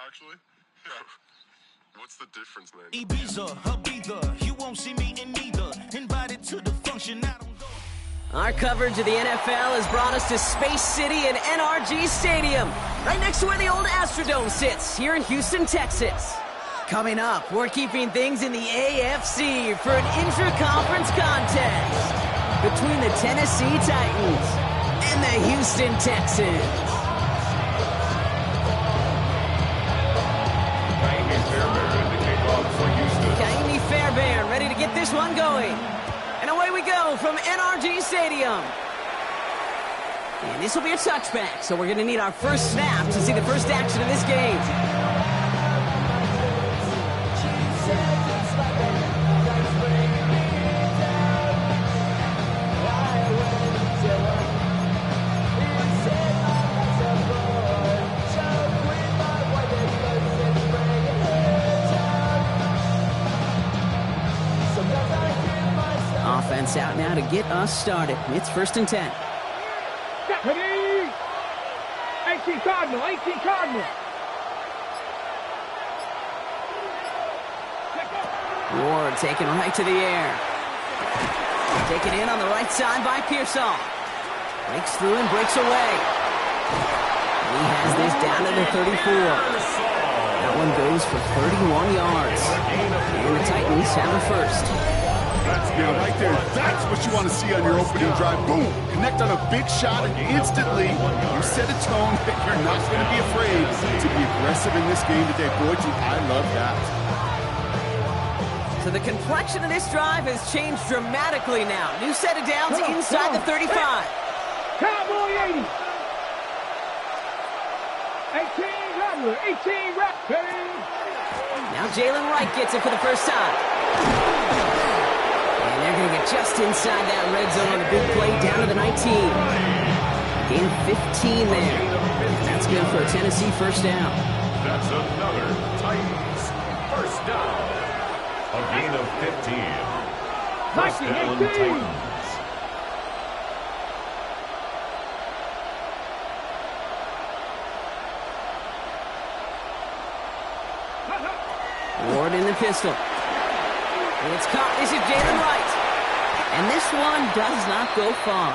actually. Yeah. What's the difference, man? Ibiza, Ibiza, you won't see me in neither. Invited to the function, I don't go. Our coverage of the NFL has brought us to Space City and NRG Stadium, right next to where the old Astrodome sits, here in Houston, Texas. Coming up, we're keeping things in the AFC for an intra-conference contest between the Tennessee Titans and the Houston Texans. Kaimi Fairbairn ready to get this one going. And away we go from NRG Stadium. And this will be a touchback, so we're going to need our first snap to see the first action of this game. Offense out now to get us started. It's 1st and 10. Ready? 18 Cardinal, 18 Cardinal. Ward taken right to the air. Taken in on the right side by Pearsall. Breaks through and breaks away. He has this down to the 34. That one goes for 31 yards. And the Titans have a first. Yeah, right there. That's what you want to see on your opening drive. Boom! Connect on a big shot, and instantly you set a tone that you're not going to be afraid to be aggressive in this game today. Boy, I love that. So the complexion of this drive has changed dramatically now. New set of downs inside the 35. Cowboy 80. 18 Rattler, 18 Rattler. Now Jalen Wright gets it for the first time. And they're going to get just inside that red zone on a big play down to the 19. Gain of 15 there. That's good for a Tennessee first down. That's another Titans first down. A gain of 15. First down, Titans. Ward in the pistol. It's caught. This is Jalen Wright. And this one does not go far.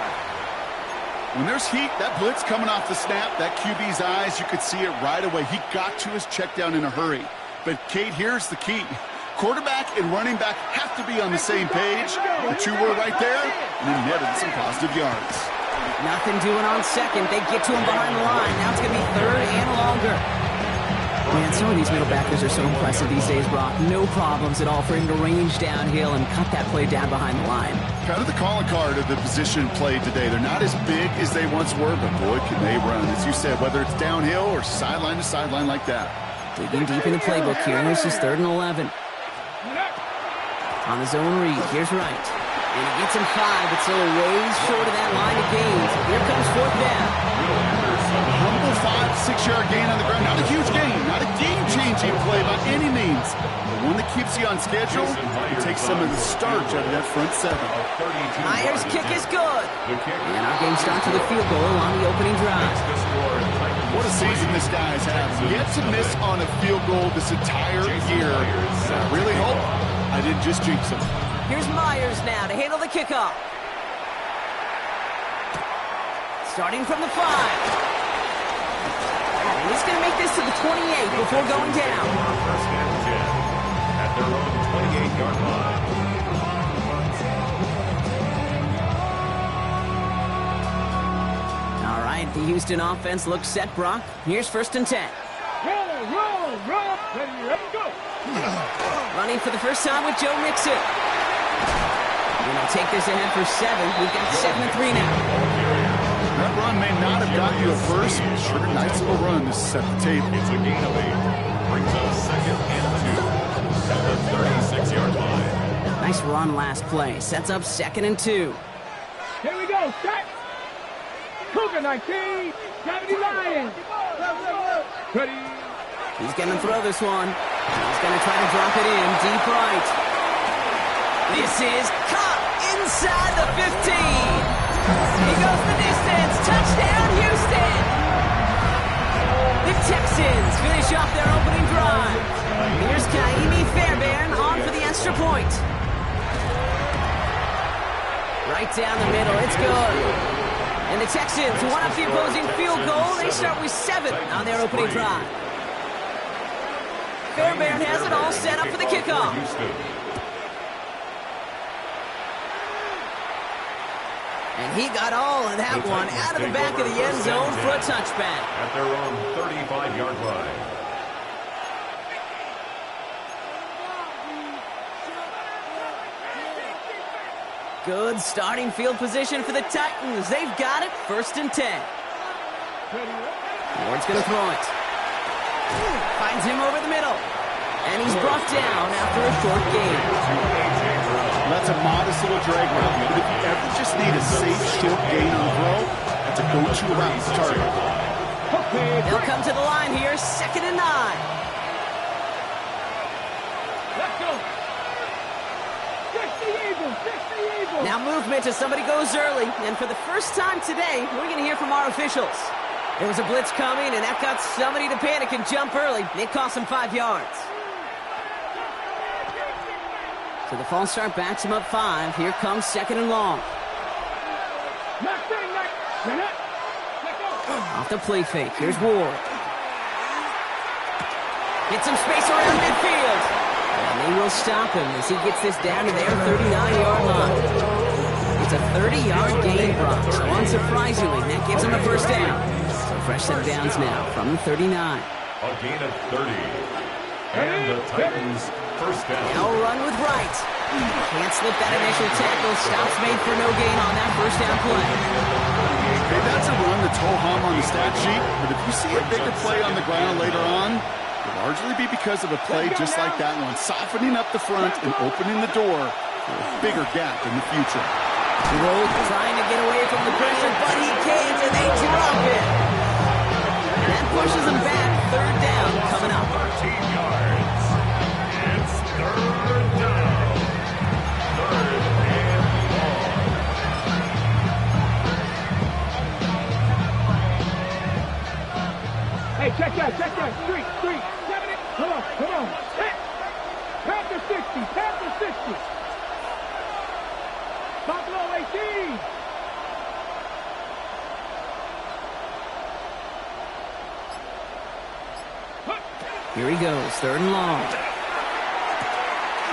When there's heat, that blitz coming off the snap, that QB's eyes, you could see it right away. He got to his check down in a hurry. But, Kate, here's the key. Quarterback and running back have to be on the same page. The two were right there, and he netted some positive yards. Nothing doing on second. They get to him behind the line. Now it's going to be 3rd and longer. Man, some of these middle backers are so impressive these days, Brock. No problems at all for him to range downhill and cut that play down behind the line. Kind of the calling card of the position played today. They're not as big as they once were, but boy, can they run. As you said, whether it's downhill or sideline to sideline like that. Digging deep in the playbook here. This is 3rd and 11. On the zone read, here's Wright. And he gets him 5, but still a ways short of that line of gains. Here comes 4th down. Humble 5-6-yard gain on the ground. Not a huge gain, not a game-changing play by any means. But one that keeps you on schedule and takes some of the starch out of that front 7. Myers' kick is good. And our game starts with a field goal on the opening drive. What a season this guy's had. Yet to miss on a field goal this entire year. I really hope I didn't just jinx him. Here's Myers now to handle the kickoff. Starting from the 5. And he's going to make this to the 28 before going down. First and 10 at their own 28-yard line. All right, the Houston offense looks set, Brock. Here's 1st and 10. Roll, ready, let's go. Running for the first time with Joe Mixon. And they'll take this ahead for 7. We've got 7 and 3 now. That run may not have gotten you a first, but sure, nice little run to set the table. It's a gain of 8. Brings us 2nd and 2 at the 36-yard line. Nice run last play. Sets up 2nd and 2. Here we go, set. Cougar 19, Gravity Lions. Ready. He's going to throw this one. He's going to try to drop it in deep right. This is caught inside the 15. He goes the distance. Touchdown, Houston. The Texans finish off their opening Texans one up the opposing field goal. They start with 7 on their opening drive. Fairbairn has it all set up for the kickoff. And he got all of that one out of the back of the end zone for a touchback. At their own 35-yard line. Good starting field position for the Titans. They've got it, 1st and 10. Ward's going to throw it. Finds him over the middle. And he's brought down after a short gain. That's a modest little drag route, but if you ever just need a safe short gain on the throw, that's a go-to route to target. They'll come to the line here, 2nd and 9. Let's go. Fix the Eagles. Fix the Eagles. Now movement as somebody goes early. And for the first time today, we're going to hear from our officials. There was a blitz coming, and that got somebody to panic and jump early. It cost them 5 yards. So the false start backs him up 5. Here comes 2nd and long. Off the play fake. Here's Ward. Get some space around midfield. And they will stop him as he gets this down to their 39-yard line. It's a 30-yard gain, Brock. So unsurprisingly, that gives him a first down. So fresh set of downs now from the 39. A gain of 30. And the Titans first down. Now run with Wright. Can't slip that initial tackle. Stops made for no gain on that first down play. Okay, that's a run that's ho-hum on the stat sheet, but if you see a bigger play on the ground later on, it'll largely be because of a play just like that one, softening up the front and opening the door for a bigger gap in the future. Roll trying to get away from the pressure, but he can't, and they drop it. That pushes him back. 3rd down coming up. 13 yards. It's 3rd down. 3rd and long. Hey, check that. Street. 70. Come on. Hit. Panther 60. Buffalo 18. Here he goes, 3rd and long.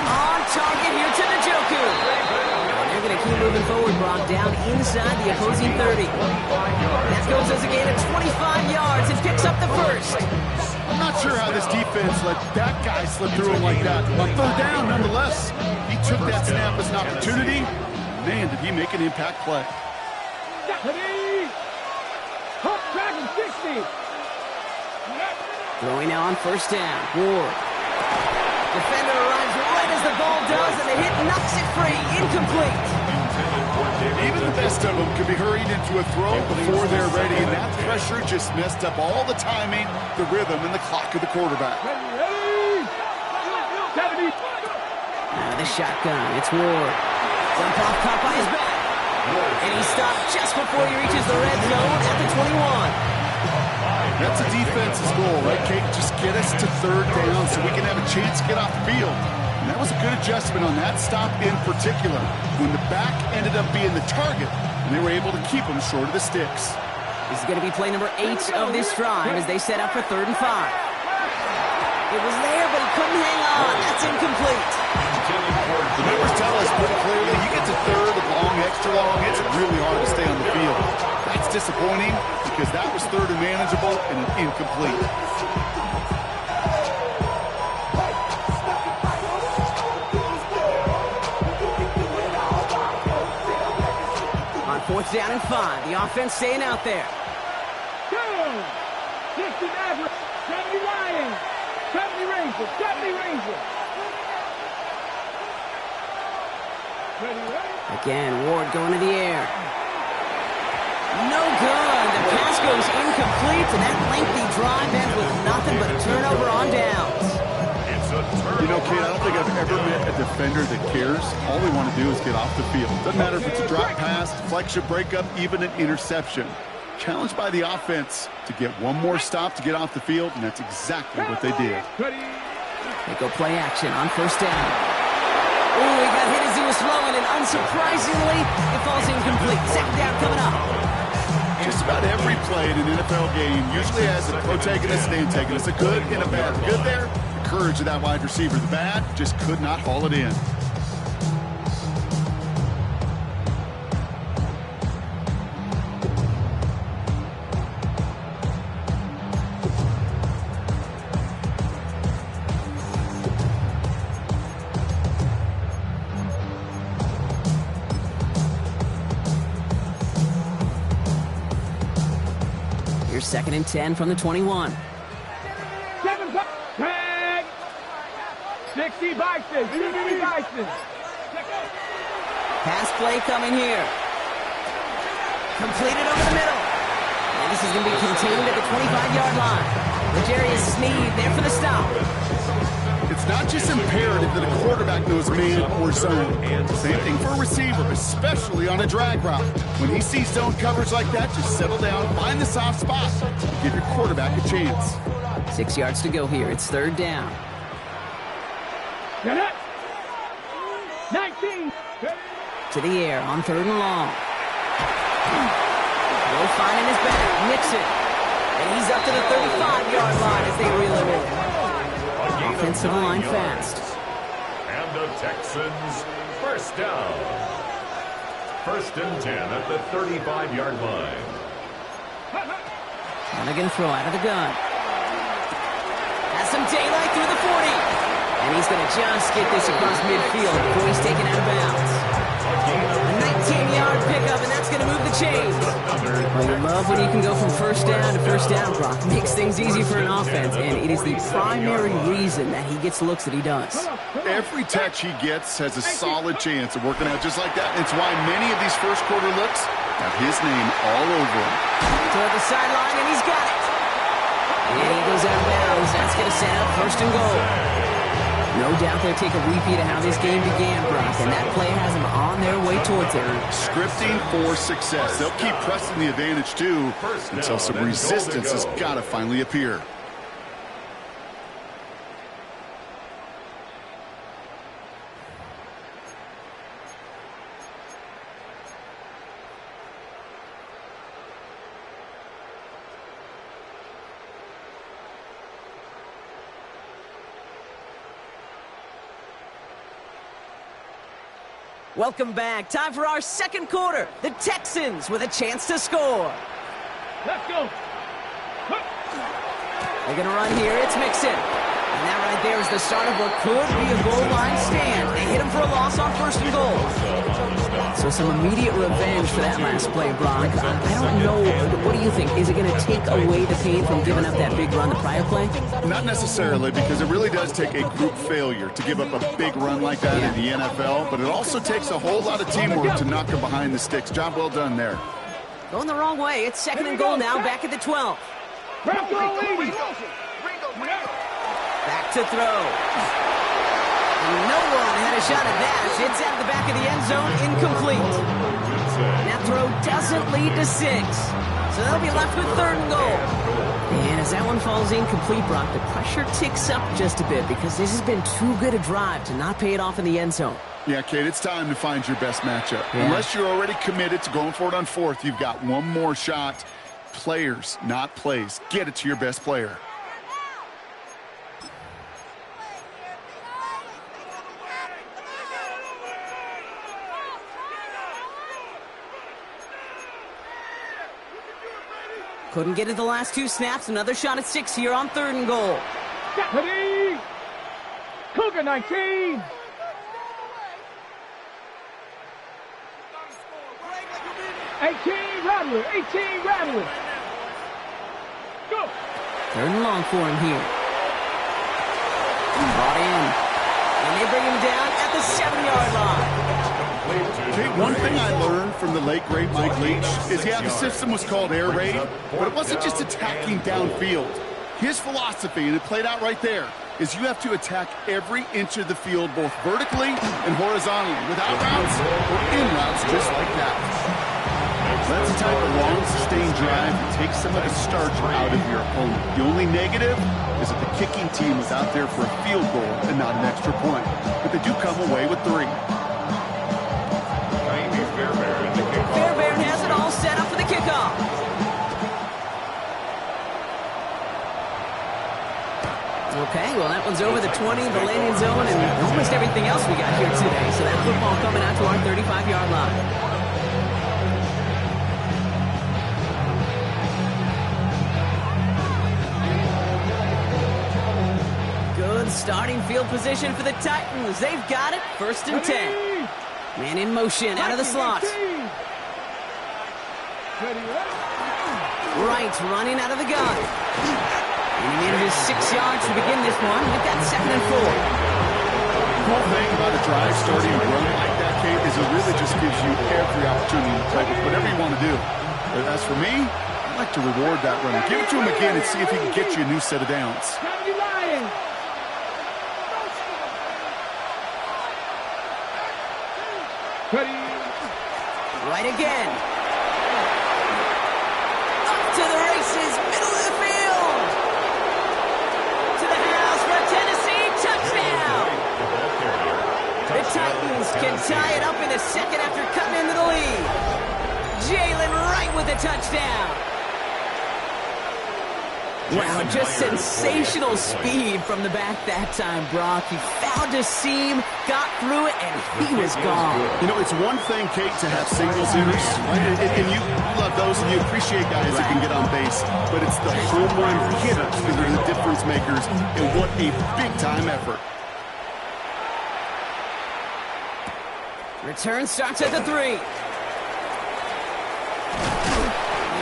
On target here to the Joku. And they're going to keep moving forward, Brock, down inside the opposing 30. That goes as a gain of 25 yards and picks up the first. I'm not sure how this defense let that guy slip through him like that. On 3rd down, nonetheless, he took that snap as an opportunity. Man, did he make an impact play. Hawk Dragon 60. Throwing now on 1st down. Ward. Defender arrives right as the ball does, and the hit knocks it free. Incomplete. Even the best of them could be hurried into a throw before they're ready, and that pressure just messed up all the timing, the rhythm, and the clock of the quarterback. Ready. 70. Out of the shotgun, it's Ward. Dump off caught by his back. And he stopped just before he reaches the red zone at the 21. That's a defense's goal, right, Kate? Just get us to 3rd down so we can have a chance to get off the field. And that was a good adjustment on that stop in particular, when the back ended up being the target, and they were able to keep him short of the sticks. This is going to be play number 8 of this drive as they set up for 3rd and 5. It was there, but he couldn't hang on. That's incomplete. The numbers tell us pretty clearly, you get to 3rd and long, extra long, it's really hard to stay on the field. That's disappointing because that was 3rd and manageable and an incomplete. On 4th down and 5, the offense staying out there. 60 Maverick, 70 Lions, 70 Rangers. Ready. Again, Ward going to the air. No good. The pass goes incomplete, and that lengthy drive ends with nothing but a turnover on downs. It's a turnover. You know, Kate, I don't think I've ever met a defender that cares. All they want to do is get off the field. Doesn't matter if it's a drop pass, deflection, breakup, even an interception. Challenged by the offense to get one more stop to get off the field, and that's exactly what they did. They go play action on 1st down. Oh, he got hit as he was throwing, and unsurprisingly, it falls incomplete. 2nd down coming up. Just about every play in an NFL game usually has a protagonist and antagonist, a good and a bad. The good there, the courage of that wide receiver. The bad, just could not haul it in. Here's 2nd and 10 from the 21. 7 tag. 60 Bison. 60 Bison. Pass play coming here. Completed over the middle. And this is going to be contained at the 25-yard line. L'Jarius Sneed there for the stop. It's not just imperative that a quarterback knows man or zone. Same thing for a receiver, especially on a drag route. When he sees zone coverage like that, just settle down, find the soft spot, give your quarterback a chance. 6 yards to go here. It's 3rd down. 19. To the air on 3rd and long. Low finding his back. Nixon. And he's up to the 35-yard line as they reel him in. Offensive line fast. And the Texans, first down. 1st and 10 at the 35-yard line. Flanagan throw out of the gun. Has some daylight through the 40. And he's going to just get this across midfield before he's taken out of bounds. A 19-yard pickup, and that's going to move the chains. Well, you love when you can go from first down to first down, Brock. Makes things easy for an offense, and it is the primary reason that he gets looks that he does. Every touch he gets has a solid chance of working out just like that. It's why many of these first quarter looks have his name all over them. Toward the sideline, and he's got it. And he goes out of bounds. That's going to set up 1st and goal. No doubt they'll take a repeat of how this game began, Brock, and that play has them on their way towards it. Scripting for success. They'll keep pressing the advantage, too, until some resistance has got to finally appear. Welcome back. Time for our 2nd quarter. The Texans with a chance to score. Let's go. They're going to run here. It's Mixon. And that right there is the start of what could be a goal line stand. They hit him for a loss on 1st and goal. So some immediate revenge for that last play, Brock. I don't know. What do you think? Is it going to take away the pain from giving up that big run the prior play? Not necessarily, because it really does take a group failure to give up a big run like that in the NFL, but it also takes a whole lot of teamwork to knock him behind the sticks. Job well done there. Going the wrong way. It's 2nd and goal now, back at the 12. Back to throw. No one had a shot at that. It's at the back of the end zone, incomplete. That throw doesn't lead to 6. So they'll be left with 3rd and goal. And as that one falls incomplete, Brock, the pressure ticks up just a bit because this has been too good a drive to not pay it off in the end zone. Yeah, Kate, it's time to find your best matchup. Yeah. Unless you're already committed to going for it on 4th, you've got one more shot. Players, not plays. Get it to your best player. Couldn't get it the last 2 snaps. Another shot at 6 here on 3rd and goal. Cougar 19. Rattler. 18 Rattler. Go. 3rd and long for him here. Brought in. And they bring him down at the 7-yard line. Okay, one thing I learned from the late, great Mike Leach is, yeah, the system was called air raid, but it wasn't just attacking downfield. His philosophy, and it played out right there, is you have to attack every inch of the field, both vertically and horizontally, without routes or in routes, just like that. That's the type of long, sustained drive that takes some of the starch out of your opponent. The only negative is that the kicking team was out there for a field goal and not an extra point. But they do come away with 3. Fairbairn has it all set up for the kickoff. Okay, well, that one's over the 20, the landing zone, and almost everything else we got here today. So that football coming out to our 35-yard line. Good starting field position for the Titans. They've got it. 1st and 10. Man in motion out of the slot. Wright running out of the gun. And he manages 6 yards to begin this one. We've got 2nd and 4. The cool thing about a drive starting a run like that, Kate, is it really just gives you every opportunity to play with whatever you want to do. But as for me, I like to reward that runner. Give it to him again and see if he can get you a new set of downs. Right again. Up to the races, middle of the field. To the house for a Tennessee touchdown. The Titans can tie it up in a second after cutting into the lead. Jalen Wright with the touchdown. Wow, just sensational speed from the back that time, Brock. He found a seam, got through it, and he was gone. You know, it's one thing, Kate, to have single hitters, and you love those, and you appreciate guys that can get on base, but it's the home run hitters that are the difference makers, and what a big-time effort. Return starts at the 3.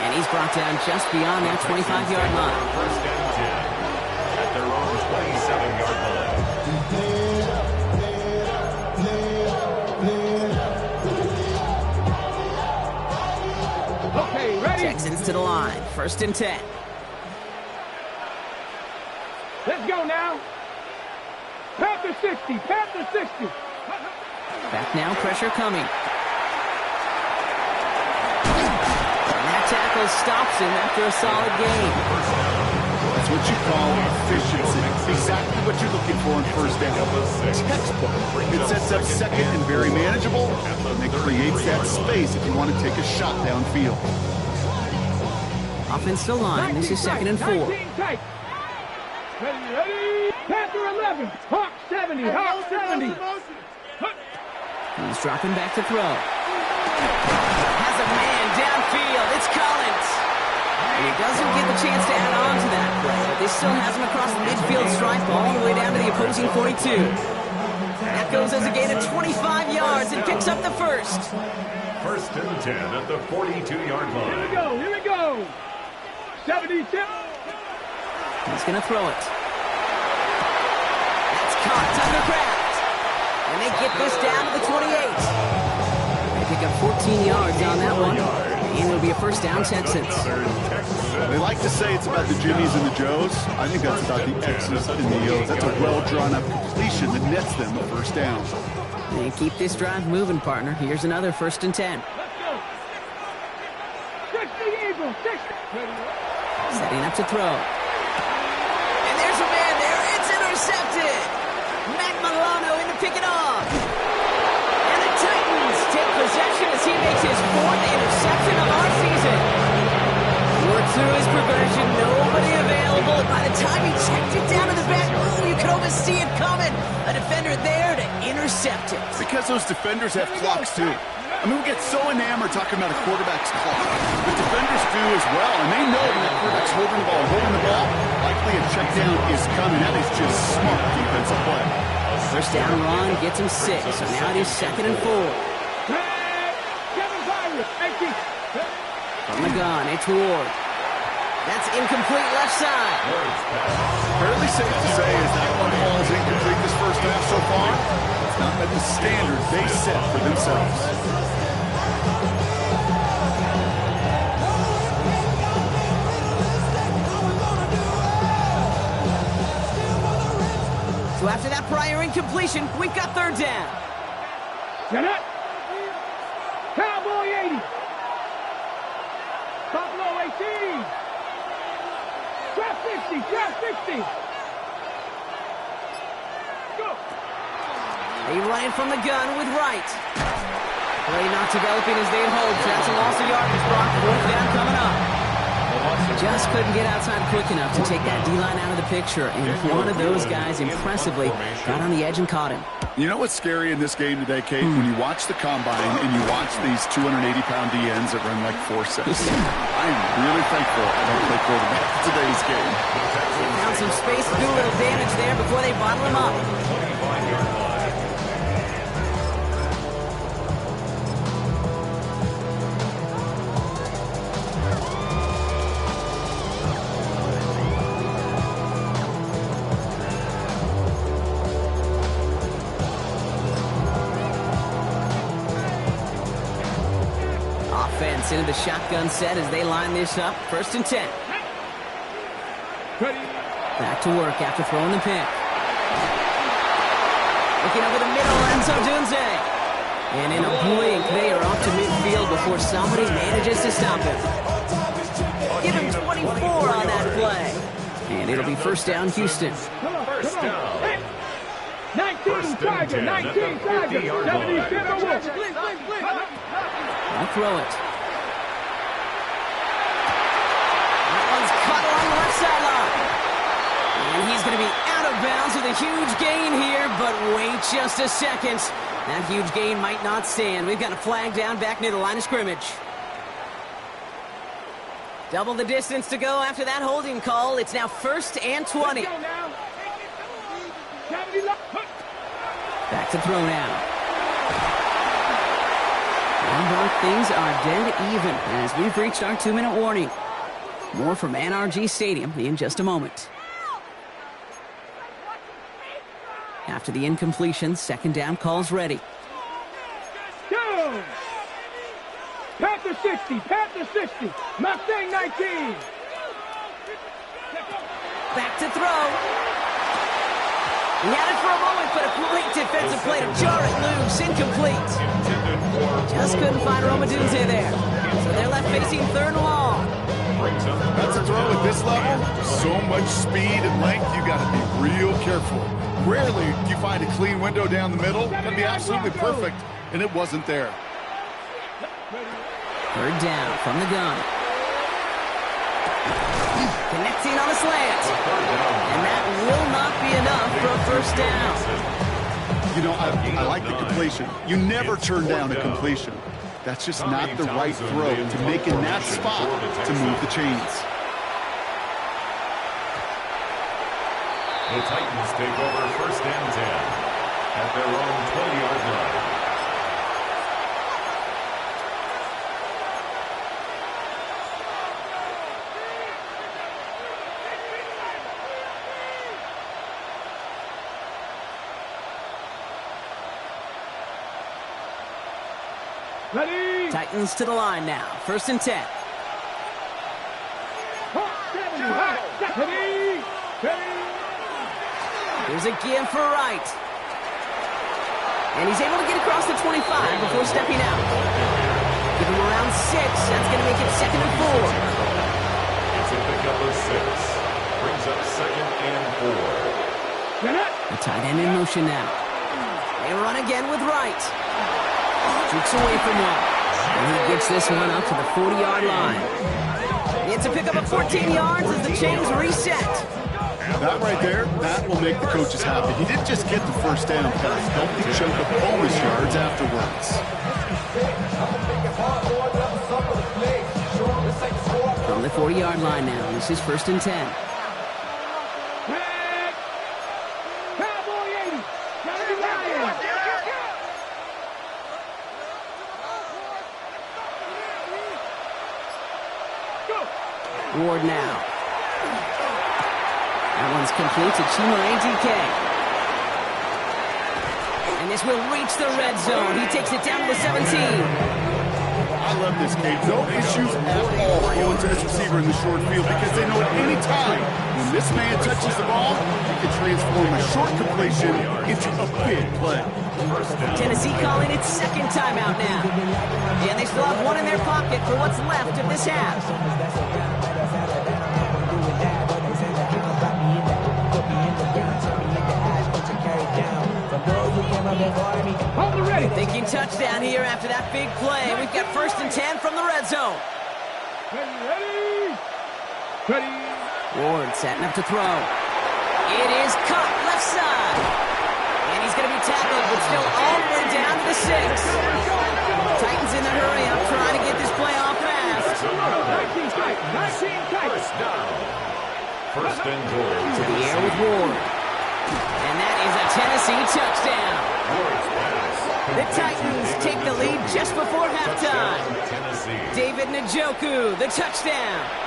And he's brought down just beyond that 25-yard line. 1st and 10 at their own 27-yard line. Okay, ready? Texans to the line. 1st and 10. Let's go now. Panther 60, Panther 60. Back now, pressure coming. Tackle stops him after a solid gain. That's what you call efficiency. Exactly what you're looking for in 1st down. Textbook. It sets up 2nd and very manageable, and it creates that space if you want to take a shot downfield. Offense to line. This is 2nd and 4. Ready, ready. Panther 11, Hawk 70, Hawk 70. He's dropping back to throw. Has a man downfield. It's Collins. And he doesn't get the chance to add on to that play, but this still has him across the midfield stripe all the way down to the opposing 42. That goes as a gain of 25 yards and picks up the 1st. 1st and 10 at the 42-yard line. Here we go, here we go. 72. He's going to throw it. That's caught. Tucker Kraft. And they get this down to the 28. They pick up 14 yards on that one. And it'll be a 1st down, Texans. They like to say it's about the Jimmies and the Joes. I think that's about the X's and the O's. That's a well-drawn-up completion that nets them a 1st down. And keep this drive moving, partner. Here's another 1st and 10. Let's go. 60 Eagles, 60. Setting up to throw. And there's a man there. It's intercepted. Matt Milano in to pick it off. And the Titans take possession as he makes his 4th interception of our season. Worked through his progression, nobody available. And by the time he checked it down to the back, you could almost see it coming. A defender there to intercept it. Because those defenders have clocks, too. I mean, we get so enamored talking about a quarterback's clock. The defenders do as well, and they know when the quarterback's holding the ball, likely a check down is coming. That is just smart defensive play. 1st down run gets him 6, so now it is 2nd and 4. From the gun, it's Ward. That's incomplete left side. Fairly safe to say is that one ball is incomplete this 1st half so far. It's not met the standard they set for themselves. So after that prior incompletion, we've got 3rd down. Get it. Cowboy 80. Buffalo 18. Trap 60, trap 60. Go. They run in from the gun with Wright. Play not developing as they hold. That's a loss of yardage. Brock, 4th down coming up. A loss of Just couldn't get outside quick enough to take that D-line out of the picture, and one of those guys impressively got on the edge and caught him. You know what's scary in this game today, Kate? When you watch the combine and you watch these 280-pound DNs that run like 4.6. I am really thankful I don't play quarterback in today's game. Found some space to do a little damage there before they bottle him up. 25-yard line. Offense into the shotgun set as they line this up. 1st and 10. Back to work after throwing the pick. Looking over the middle, Enzo Dunze. And in a blink, they are off to midfield before somebody manages to stop him. Give him 24 on that play. And it'll be 1st down, Houston. First down. 19 target, 19 target, 77. I'll throw it. That one's cut along the left sideline. And he's going to be out of bounds with a huge gain here, but wait just a second. That huge gain might not stand. We've got a flag down back near the line of scrimmage. Double the distance to go after that holding call. It's now 1st and 20. Back to throw now. And things are dead even as we've reached our 2-minute warning. More from NRG Stadium in just a moment. After the incompletion, 2nd down calls ready. Go! Panther 60, Panther 60, Mustang 19. Back to throw. He had it for a moment, but a great defensive play to jar it loose. Incomplete. Just couldn't find Romadunze there. So they're left facing 3rd and long. That's a throw at this level. So much speed and length, you got to be real careful. Rarely do you find a clean window down the middle. That'd be absolutely perfect, and it wasn't there. 3rd down from the gun. Connecting on a slant. And that will not be enough for a 1st down. You know, I like the completion. You never turn down a completion. That's just not the right throw to make in that spot to move the chains. The Titans take over 1st and 10 at their own 20-yard line. Ready? Titans to the line now. 1st and 10. Ready? Ready? Here's a give for Wright. And he's able to get across the 25 before stepping out. Give him around 6. That's going to make it 2nd and 4. It's a pickup of 6. Brings up 2nd and 4. The tight end in motion now. They run again with Wright. Jukes away from one. And he gets this one up to the 40-yard line. It's a pickup of 14 yards as the chains reset. That right there, that will make the coaches happy. He didn't just get the 1st down pass. Don't be chunk of bonus yards afterwards. From the 40-yard line now, this is 1st and 10. Ward now. That one's complete to Chima ATK. And this will reach the red zone. He takes it down to the 17. I love this game. No issues at all going to this receiver in the short field because they know at any time when this man touches the ball, he can transform a short completion into a big play. Tennessee calling its 2nd timeout now. And they still have one in their pocket for what's left of this half. Thinking touchdown here after that big play. We've got 1st and 10 from the red zone. Ready? Ready. Ward setting up to throw. It is caught left side. And he's going to be tackled, but still all the way down to the 6. Titans in the hurry up, trying to get this play off fast. 19 tight. 19 tight. First down. First and goal. To the air with Ward. And that is a Tennessee touchdown. The Titans take the lead just before halftime. David Njoku, the touchdown.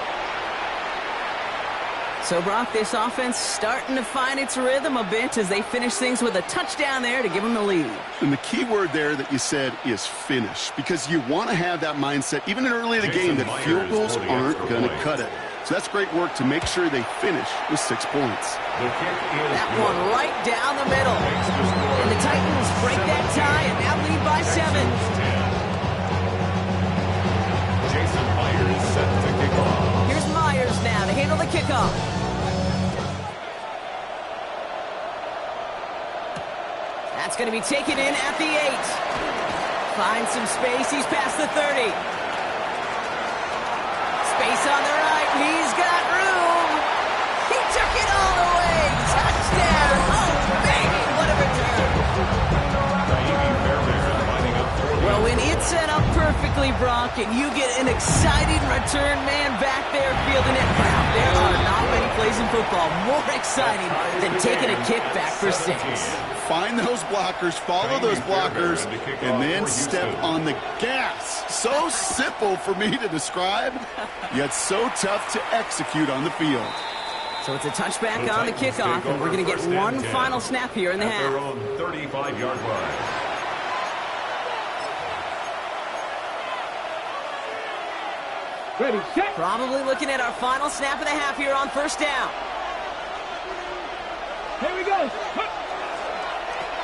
So, Brock, this offense starting to find its rhythm a bit as they finish things with a touchdown there to give them the lead. And the key word there that you said is finish, because you want to have that mindset, even early in the game, that field goals aren't going to cut it. So that's great work to make sure they finish with 6 points. That one right down the middle. And the Titans break that tie and now lead by 7. Jason Myers set to kick off. Here's Myers now to handle the kickoff. That's going to be taken in at the 8. Finds some space. He's past the 30. Space on the right. He's got room. He took it all the way. Touchdown. Oh, baby, what a return. Well, when it's set up perfectly, Brock, and you get an exciting return man back there fielding it, wow, there are not many plays in football more exciting than taking a kick back for 6. Find those blockers, follow those blockers, and then step on the gas. So simple for me to describe, yet so tough to execute on the field. So it's a touchback on the kickoff, and we're going to get one final snap here in the half. Their own 35-yard line. Ready, set. Probably looking at our final snap of the half here on first down. Here we go.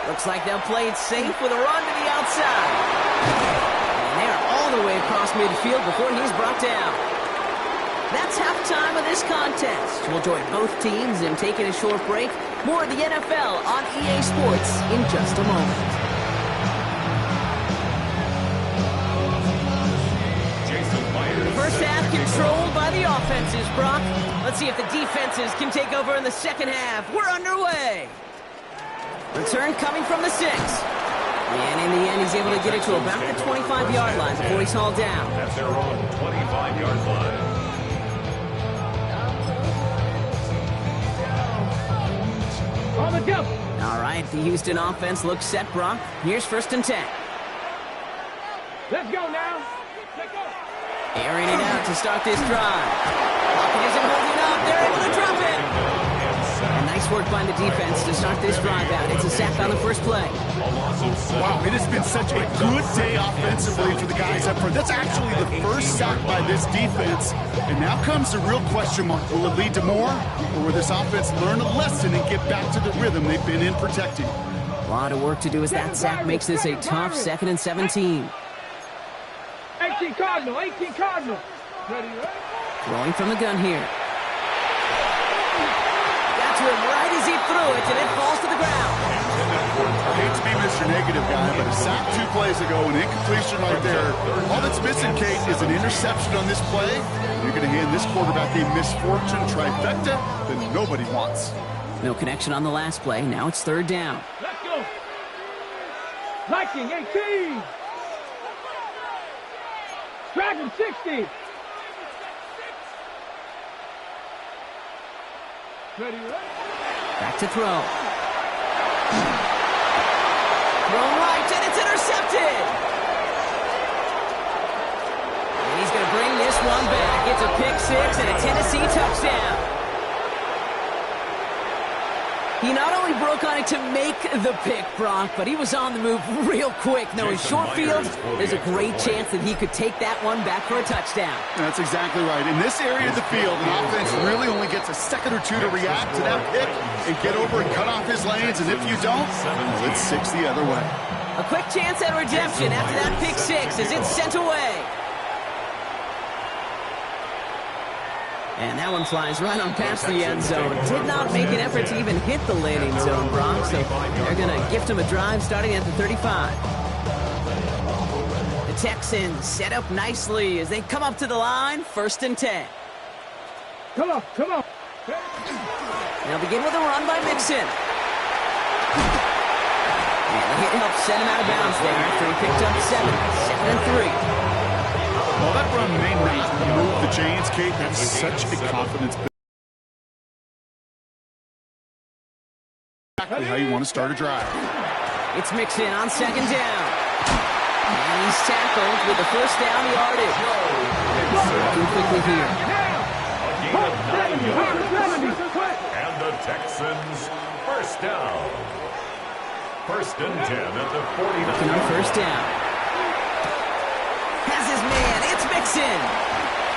Looks like they'll play it safe with a run to the outside. And they're all the way across midfield before he's brought down. That's halftime of this contest. We'll join both teams in taking a short break. More of the NFL on EA Sports in just a moment. The first half controlled by the offenses, Brock. Let's see if the defenses can take over in the second half. We're underway. Return coming from the 6. And in the end, he's able to get it to about the 25-yard line before he's hauled down. That's their own 25-yard line. On the jump. All right, the Houston offense looks set, Brock. Here's first and 10. Let's go now. Let's go. Airing it out to start this drive. Pocket isn't holding up. They're able to drop it. And nice work by the defense to start this drive out. It's a sack on the first play. Wow, it has been such a good day offensively for the guys up front. That's actually the first sack by this defense. And now comes the real question mark. Will it lead to more? Or will this offense learn a lesson and get back to the rhythm they've been in protecting? A lot of work to do as that sack makes this a tough 2nd and 17. 18 Cardinal. 18 Cardinal. Ready, ready. Throwing from the gun here. Got to him right as he threw it, and it falls to the ground. I hate to be Mr. Negative guy, but a sack 2 plays ago, an incompletion right there. All that's missing, Kate, is an interception on this play. You're going to hand this quarterback a misfortune trifecta that nobody wants. No connection on the last play. Now it's 3rd down. Let's go. Viking 18. Dragon 60. Ready, ready. Back to throw. Thrown right, and it's intercepted. And he's going to bring this one back. It's a pick 6 and a Tennessee touchdown. He not only broke on it to make the pick, Brock, but he was on the move real quick. Knowing short field, there's a great chance that he could take that one back for a touchdown. That's exactly right. In this area of the field, an offense really only gets a second or two to react to that pick and get over and cut off his lanes. And if you don't, well, it's 6 the other way. A quick chance at redemption after that pick 6 as it's sent away. And that one flies right on past the end zone. Did not make an effort to even hit the landing zone, Brock. So they're going to gift him a drive starting at the 35. The Texans set up nicely as they come up to the line, 1st and 10. Come on, come on. They'll begin with a run by Mixon. And the hit helped send him out of bounds there after he picked up 7 and 3. Well, that run may not move the chains, Kate. That's such a confidence build. Exactly how you want to start a drive. It's Mixon on second down. And he's tackled with the first down yardage. Working quickly here. A gain of 9 yards. And the Texans first down. First and 10 at the 49. Looking on first down. Has his man. It's Mixon.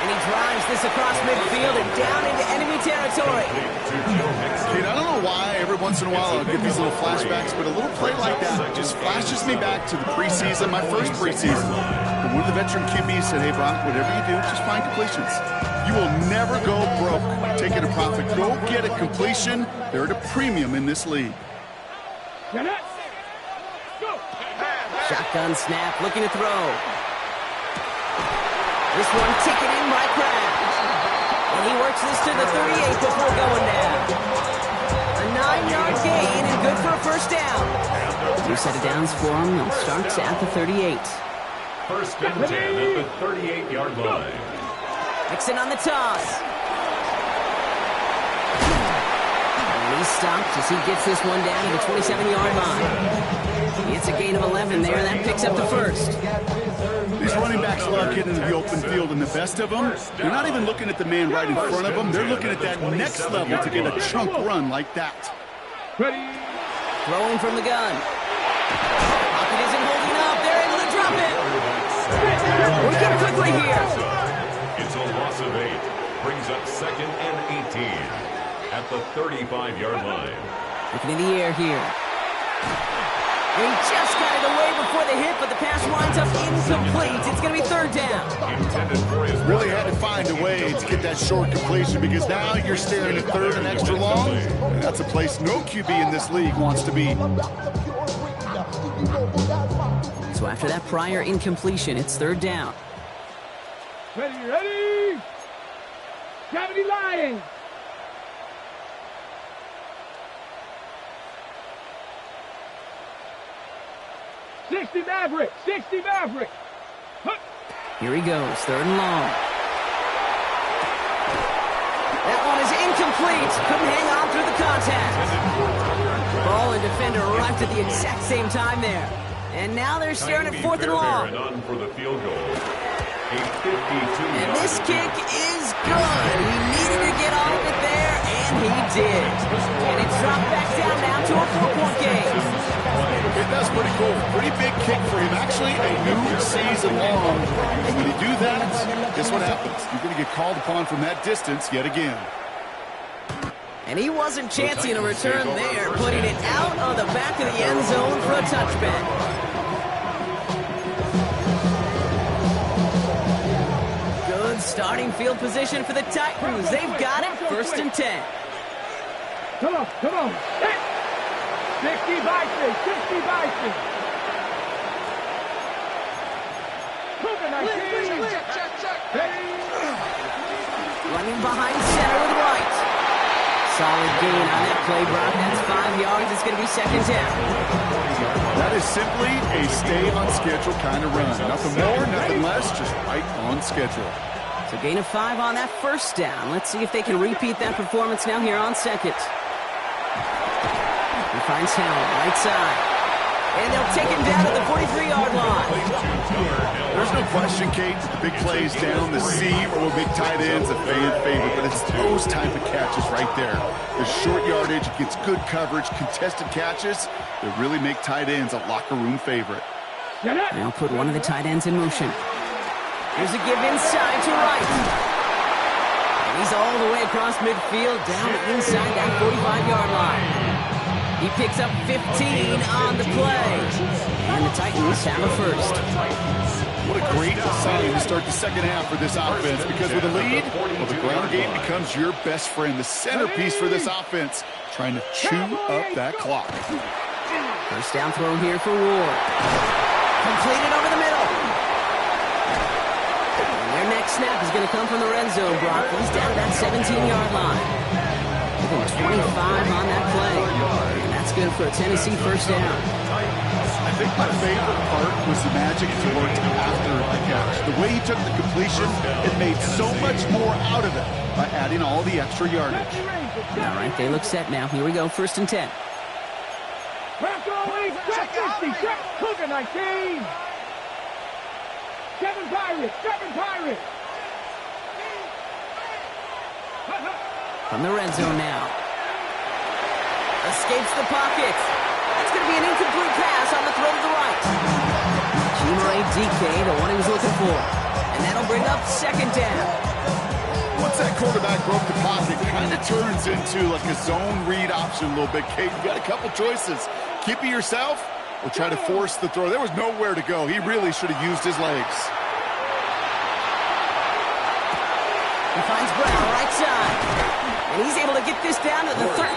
And he drives this across midfield and down into enemy territory. Kate, I don't know why every once in a while I'll get these little flashbacks, but a little play like that just flashes me back to the preseason, my first preseason. And one of the veteran QBs said, hey, Brock, whatever you do, just find completions. You will never go broke taking a profit. Go get a completion. They're at a premium in this league. Shotgun snap, looking to throw. This one ticketing by Kraft. And he works this to the 38 before going down. A 9-yard gain and good for a first down. Two set of downs for him. It starts at the 38. First and 10 at the 38-yard line. Mixon on the toss. And he's stopped as he gets this one down to the 27-yard line. It's a gain of 11 there. That picks up the first. These running backs love getting into the open field, and the best of them, they're not even looking at the man right in front of them. They're looking at that next level to get a chunk run like that. Throwing from the gun. Pocket isn't holding up. They're able to drop it. Working quickly here. It's a loss of 8. Brings up second and 18 at the 35-yard line. Looking in the air here. He just got it away before the hit, but the pass winds up incomplete. It's going to be third down. Really had to find a way to get that short completion because now you're staring at third and extra long. And that's a place no QB in this league wants to be. So after that prior incompletion, it's third down. Ready. Gravity Lions. '60 Maverick. Here he goes, third and long. That one is incomplete. Couldn't hang on through the contact. Ball and defender arrived at the exact same time there. And now they're staring at fourth and long. On for the field goal. A 52. And this kick is good. He needed to get all of it there, and he did. And it's dropped back down now to a 4-point game. That's pretty cool. Pretty big kick for him. Actually, a new season long. And when you do that, guess what happens? You're going to get called upon from that distance yet again. And he wasn't chancing a return there, putting it out of the back of the end zone for a touchback. Good starting field position for the Titans. They've got it, first and 10. Come on. 60 Bison. Running behind center with White. Solid gain on that play, Brock. That's 5 yards. It's going to be second down. That is simply a stay on schedule kind of run. Nothing more, nothing less, just right on schedule. So gain of 5 on that first down. Let's see if they can repeat that performance now here on second. He finds Howell, right side. And they'll take him down at the 43-yard line. There's no question, Kate, big plays down the seam or big tight ends, a fan favorite, but it's those type of catches right there. The short yardage, gets good coverage, contested catches that really make tight ends a locker room favorite. Now put one of the tight ends in motion. Here's a give inside to right. And he's all the way across midfield, down inside that 45-yard line. He picks up 15 on the play. And the Titans have a first. What a great sign to start the second half for this offense, because with a lead, well, the ground game becomes your best friend, the centerpiece for this offense, trying to chew up that clock. First down throw here for Ward. Completed over the middle. And their next snap is going to come from the red zone, Brock. He's down to that 17-yard line. Even 25 on that play. And that's good for a Tennessee first down. I think my favorite part was the magic he worked after the catch. The way he took the completion, it made so much more out of it by adding all the extra yardage. All right, they look set now. Here we go, 1st and 10. Check 60, check Cougar 19. 7 Pirates, 7 Pirates. From the red zone now. Escapes the pocket. That's going to be an incomplete pass on the throw to the right. Humor DK, the one he was looking for. And that'll bring up 2nd down. Once that quarterback broke the pocket, it kind of turns into like a zone read option a little bit. Kate, you got a couple choices. Keep it yourself or try to force the throw. There was nowhere to go. He really should have used his legs. He finds Brown right side. And he's able to get this down to the 13.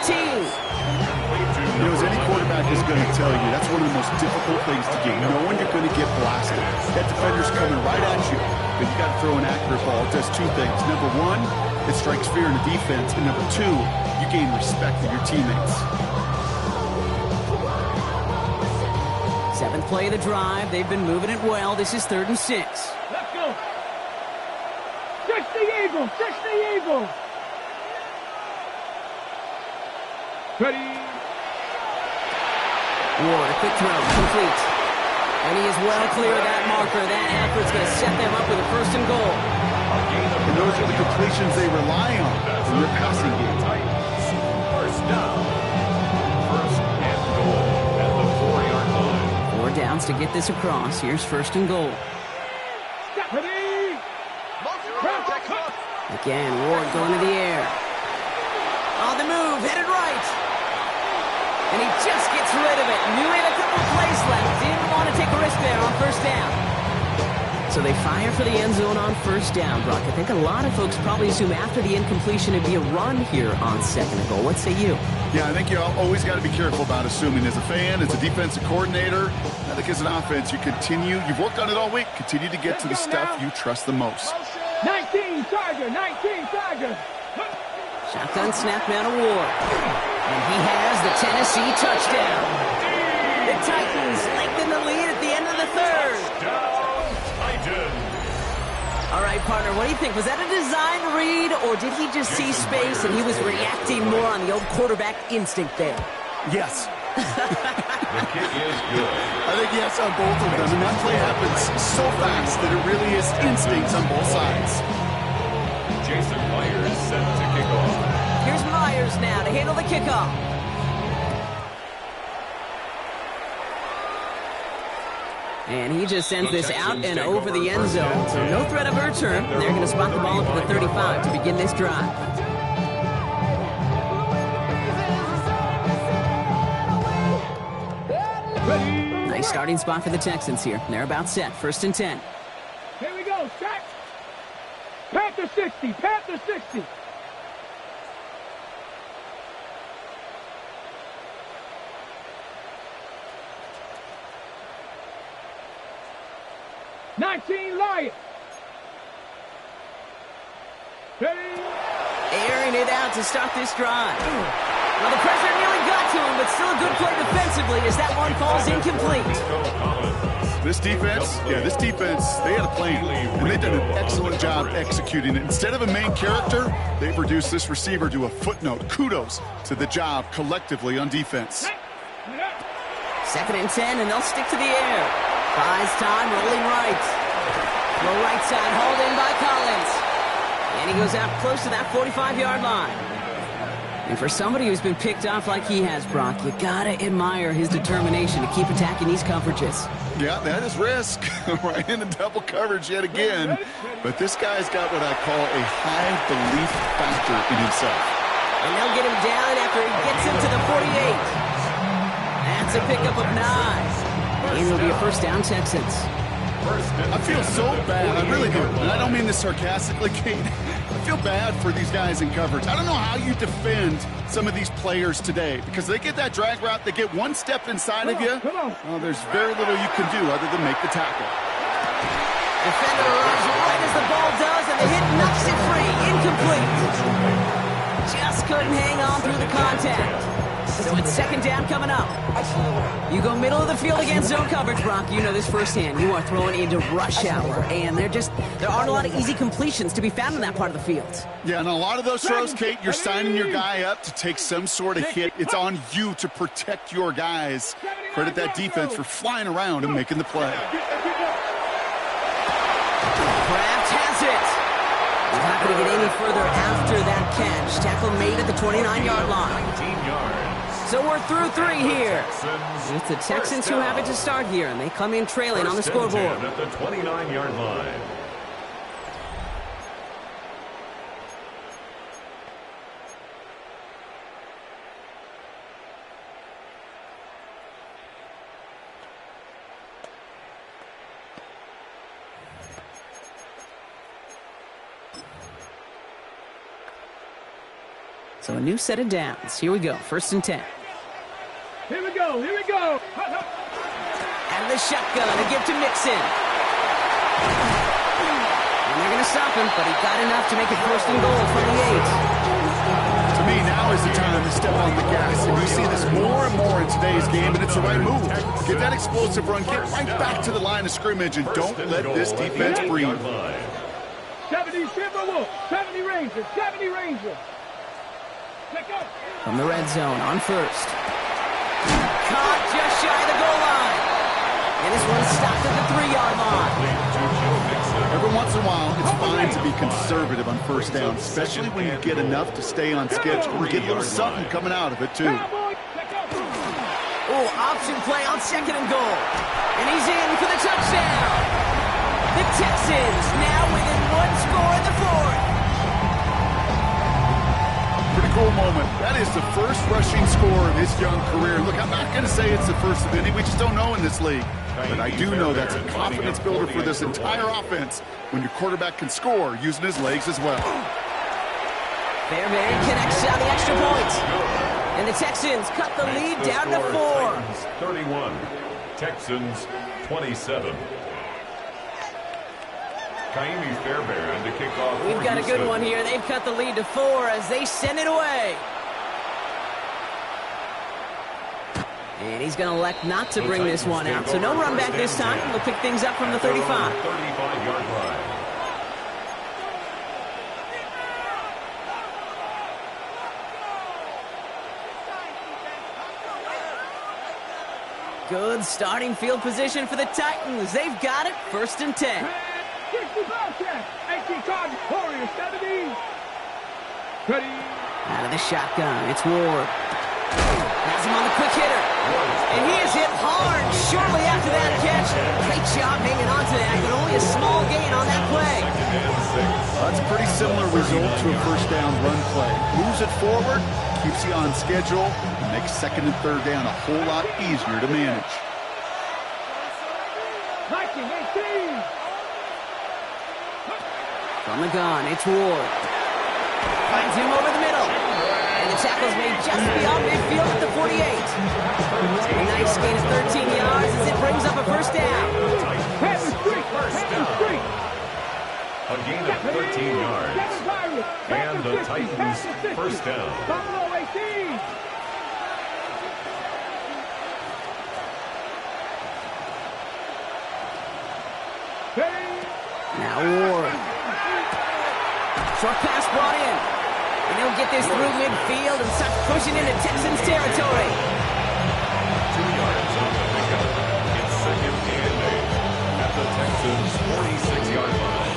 You know, as any quarterback is going to tell you, that's one of the most difficult things to do, knowing you're going to get blasted. That defender's coming right at you, but you got to throw an accurate ball. It does 2 things. Number 1, it strikes fear in the defense, and number 2, you gain respect of your teammates. 7th play of the drive. They've been moving it well. This is 3rd and 6. Let's go. 60 Eagles, 60 Eagles. Ready. Ward, a quick throw, complete. And he is well clear of that marker. That effort's going to set them up with a 1st and goal. And those are the completions they rely on in their passing game. First down. 1st and goal at the 4-yard line. 4 downs to get this across. Here's 1st and goal. Ready. Again, Ward going to the air. On the move, headed right. And he just gets rid of it. Knew he had a couple of plays left. Didn't want to take a risk there on 1st down. So they fire for the end zone on 1st down, Brock. I think a lot of folks probably assume after the incompletion it'd be a run here on 2nd and goal. What say you? Yeah, I think you always got to be careful about assuming. As a fan, as a defensive coordinator, I think as an offense, you've worked on it all week, continue to get to the stuff you trust the most. 19 Tiger, 19 Tiger. Shotgun snap now to Ward. And he has the Tennessee touchdown. The Titans lengthen the lead at the end of the 3rd. All right, partner, what do you think? Was that a design read, or did he just see space and he was reacting more on the old quarterback instinct there? Yes. The kick is good. I think yes on both of them, and that play happens so fast that it really is instincts on both sides. Jason Myers set to kick off. Here's Myers now to handle the kickoff. And he just sends this out and over the end zone. So no threat of a return. They're going to spot the ball up to the 35 to begin this drive. Nice starting spot for the Texans here. They're about set. 1st and 10. Here we go, set. Panther 60, Panther 60. Lions. Ready. Airing it out to start this drive. Well, the pressure nearly got to him, but still a good play defensively as that one falls incomplete. This defense, they had a plan, and they've done an excellent job executing it. Instead of a main character, they've reduced this receiver to a footnote. Kudos to the job collectively on defense. 2nd and 10, and they'll stick to the air. Buys time, rolling right. Throw right side, hauled in by Collins. And he goes out close to that 45-yard line. And for somebody who's been picked off like he has, Brock, you gotta admire his determination to keep attacking these coverages. Yeah, that is risk. Right into double coverage yet again. But this guy's got what I call a high belief factor in himself. And they'll get him down after he gets him to the 48. That's a pickup of 9. And it'll be a 1st down, Texans. I feel so bad. I really do. And I don't mean this sarcastically, Kate. I feel bad for these guys in coverage. I don't know how you defend some of these players today because they get that drag route, they get one step inside of you. Well, there's very little you can do other than make the tackle. Defender arrives right as the ball does, and the hit knocks it free. Incomplete. Just couldn't hang on through the contact. So it's second down coming up. You go middle of the field against zone coverage, Brock. You know this firsthand. You are throwing into rush hour, and there aren't a lot of easy completions to be found in that part of the field. Yeah, and a lot of those throws, Kate, you're signing your guy up to take some sort of hit. It's on you to protect your guys. Credit that defense for flying around and making the play. Kraft has it. He's not going to get any further after that catch. Tackle made at the 29-yard line. 19 yards. So we're through 3 here. It's the Texans who have it to start here, and they come in trailing on the scoreboard. At the 29-yard line. So a new set of downs. Here we go. 1st and 10. Here we go. Here we go. Out of the shotgun, a give to Mixon. And they're going to stop him, but he got enough to make it 1st and goal from the 8. To me, now is the time to step on the gas. And we see this more and more in today's game, and it's the right move. Get that explosive run, get right back to the line of scrimmage, and don't let this defense breathe. 70 Timberwolves, 70 Rangers, 70 Rangers. From the red zone on 1st. Caught just shy of the goal line. And this one stopped at the 3-yard line. Every once in a while, it's fine to be conservative on 1st down, especially when you get enough to stay on schedule and get a little something coming out of it, too. Oh, option play on 2nd and goal. And he's in for the touchdown. The Texans now within 1 score in the 4th. Pretty cool moment. That is the first rushing score of his young career. Look, I'm not going to say it's the first of any. We just don't know in this league. But I do know that's a confidence builder for this entire offense when your quarterback can score using his legs as well. Fairbairn connects on the extra point. And the Texans cut the lead down to 4. 31. Texans 27. Kaimi Fairbairn to kick off. We've got a good one here. They've cut the lead to 4 as they send it away. And he's going to elect not to bring this one out. So no run back this time. We'll pick things up from the 35. 35-yard line. Good starting field position for the Titans. They've got it. 1st and 10. 18 Cardinals, Warriors, 70. Ready. Out of the shotgun, it's Ward. Has him on the quick hitter. And he is hit hard shortly after that catch. Great job hanging on to that, but only a small gain on that play. That's a pretty similar result to a 1st down run play. Moves it forward, keeps you on schedule, and makes 2nd and 3rd down a whole lot easier to manage. 19, 18. From the gun, it's Ward. Finds him over the middle. And the tackle's made just beyond midfield at the 48. A nice gain of 13 yards as it brings up a 1st down. A gain of 13 yards. And the Titans 1st down. Buffalo 18. Now Ward. Short pass brought in. And he'll get this through midfield and start pushing into Texans territory. 2 yards on the pickup. It's 2nd and 8 at the Texans 46-yard line.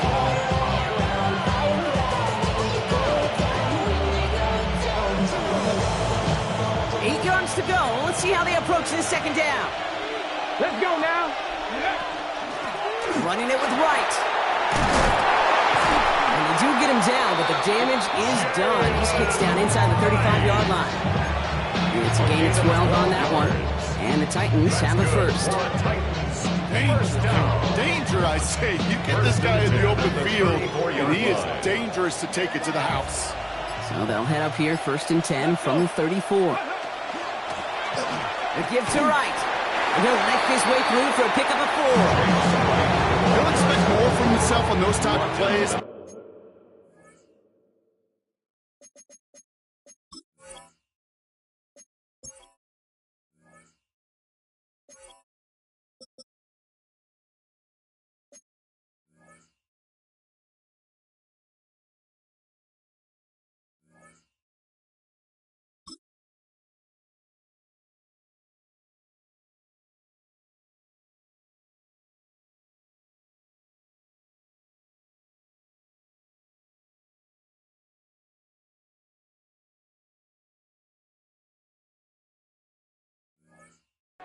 Eight yards to go. Let's see how they approach this 2nd down. Let's go now. Running it with Wright. And they do get him down, but the damage is done. He gets down inside the 35-yard line. It's a gain of 12 on that one. And the Titans have it 1st. Danger, I say. You get this guy in the open field, and he is dangerous to take it to the house. So they'll head up here 1st and 10 from the 34. The give to Wright. And he'll make his way through for a pickup of 4. He'll expect more more from himself on those type of plays.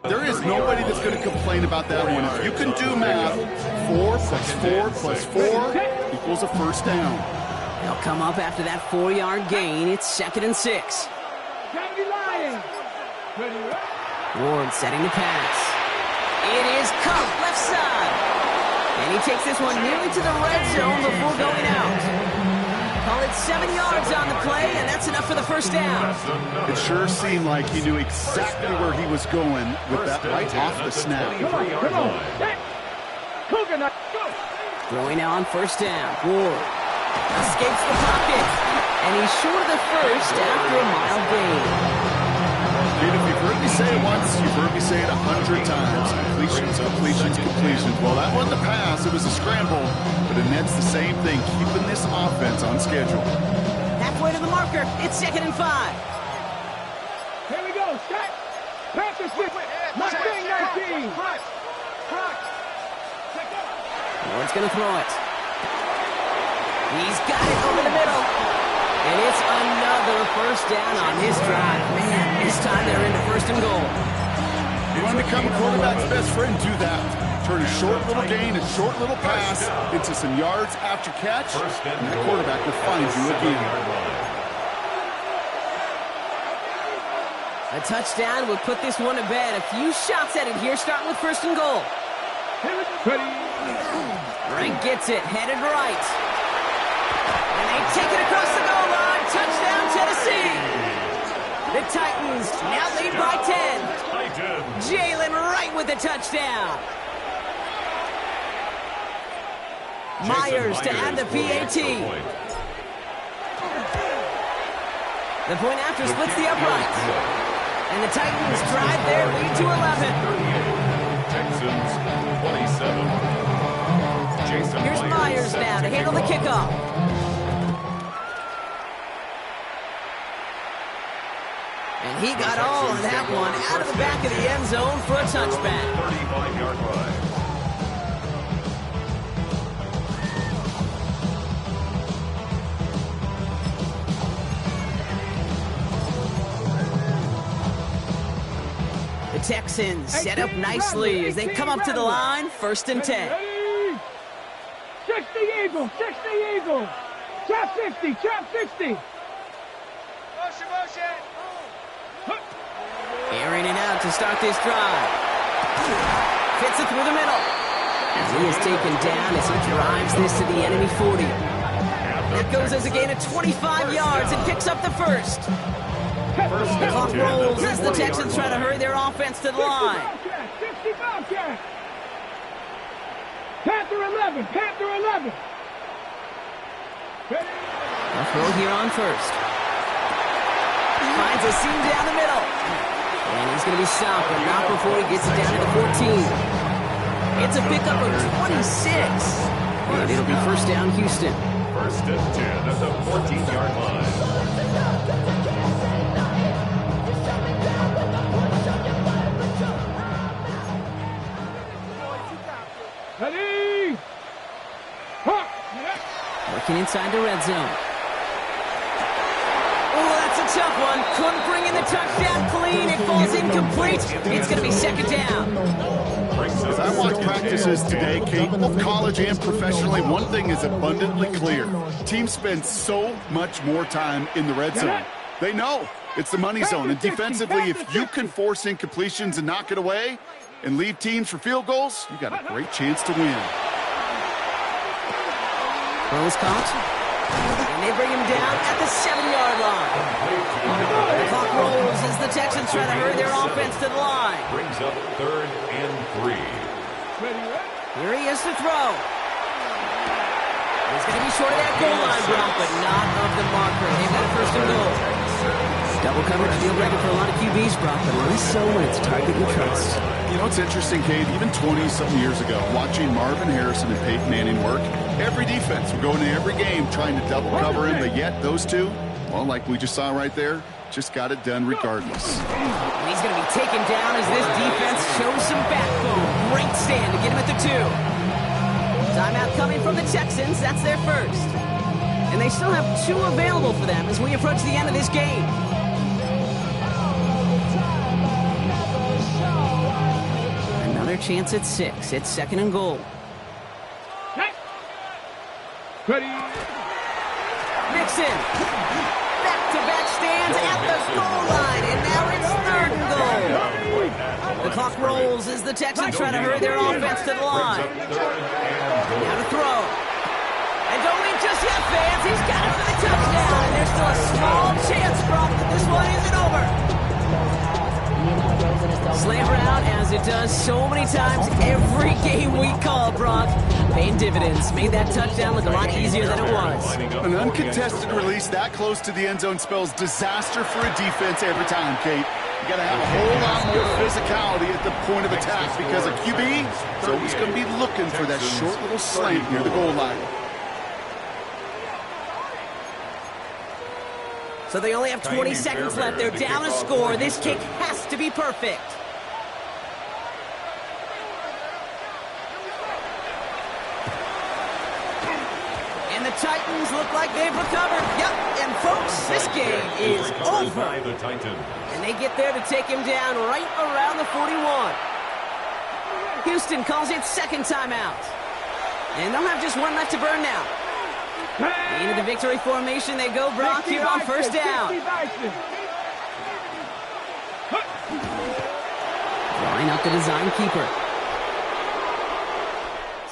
There is nobody that's going to complain about that one. If you can do math, 4 plus 4 plus 4 equals a first down. They'll come up after that 4-yard gain. It's 2nd and 6. Ward setting the pass. It is Cup left side. And he takes this one nearly to the red zone before going out. Call it 7 yards on the play, and that's enough for the first down. It sure seemed like he knew exactly where he was going with that right off the snap. Throwing now on first down. Ward escapes the pocket, and he's short of the first after a mild gain. Dude, if you've heard me say it once, you've heard me say it 100 times. Completions, completions, completions. Well, that wasn't a pass. It was a scramble. But it nets the same thing, keeping this offense on schedule. Halfway to the marker. It's 2nd and 5. Here we go. Set. Panthers 6. Mustang 19. Ward's going to throw it. He's got it over the middle. And it's another first down on his drive. Man, this time they're into 1st and goal. You want to become a quarterback's best friend, do that. Turn a short little gain, a short little pass into some yards after catch, and that quarterback will find you again. A touchdown would put this one to bed. A few shots at it here, starting with 1st and goal. Frank gets it, headed right. And they take it across the goal line. Touchdown, Tennessee. The Titans now lead by 10. Jalen Wright with the touchdown. Myers to add the PAT. The point after splits the uprights. And the Titans drive their lead to 11. Texans 27. Here's Myers now to handle the kickoff. And he got all of that one out of the back of the end zone for a touchback. 35-yard line. The Texans set up nicely as they come up to the line, 1st and 10. 60 Eagles, 60 Eagles. Trap 60, trap 60. Airing it out to start this drive. Fits it through the middle. And he is taken down as he drives this to the enemy 40. That goes as a gain of 25 yards and picks up the first. The clock rolls as the Texans try to hurry their offense to the line. 60 Bobcat. Panther 11, Panther 11. A throw here on first. Finds a seam down the middle. And he's going to be stopped, but not before he gets it down to the 14. It's a pickup of 26. And it'll be first down, Houston. 1st and 10 at the 14-yard line. Ready? Working inside the red zone. Oh, that's a tough one. Couldn't bring in the touchdown clean. It falls incomplete. It's going to be 2nd down. As I watch practices today, Kate, both college and professionally, one thing is abundantly clear. Teams spend so much more time in the red zone. They know it's the money zone. And defensively, if you can force incompletions and knock it away and leave teams for field goals, you got a great chance to win. Rose caught. And they bring him down at the 7-yard line. The clock rolls as the Texans try to hurry their offense to the line. Brings up 3rd and 3. Here he is to throw. It's going to be short of that goal line, Brock, but not of the marker. They've got a first and goal. Double coverage deal breaker for a lot of QBs, Brock, but less so when it's target you trust. You know, it's interesting, Kate, even 20-something years ago, watching Marvin Harrison and Peyton Manning work, every defense would go into every game trying to double cover him, but yet those two, well, like we just saw right there, just got it done regardless. He's going to be taken down as this defense shows some backbone. Great stand to get him at the 2. Timeout coming from the Texans. That's their first. And they still have 2 available for them as we approach the end of this game. Another chance at 6. It's second and goal. Ready. Nixon. Back-to-back stands at the goal line. And now it's third and goal. The clock rolls as the Texans try to hurry their offense to the line. Now to throw. And don't leave just yet, fans. He's got it for the touchdown. And there's still a small chance, Brock, that this one isn't over. Slammer out, as it does so many times every game we call, Brock. Paying dividends. Made that touchdown look a lot easier than it was. An uncontested release that close to the end zone spells disaster for a defense every time, Kate. You got to have a whole lot more physicality at the point of attack because a QB is always going to be looking for that short little slant near the goal line. So they only have 20 seconds left. They're down a score. This kick has to be perfect. And the Titans look like they've recovered. Yep, and folks, this game is over. And they get there to take him down right around the 41. Houston calls it second timeout. And they'll have just one left to burn now. Into the victory formation they go, Brock, here on first down. Drawing up the design keeper.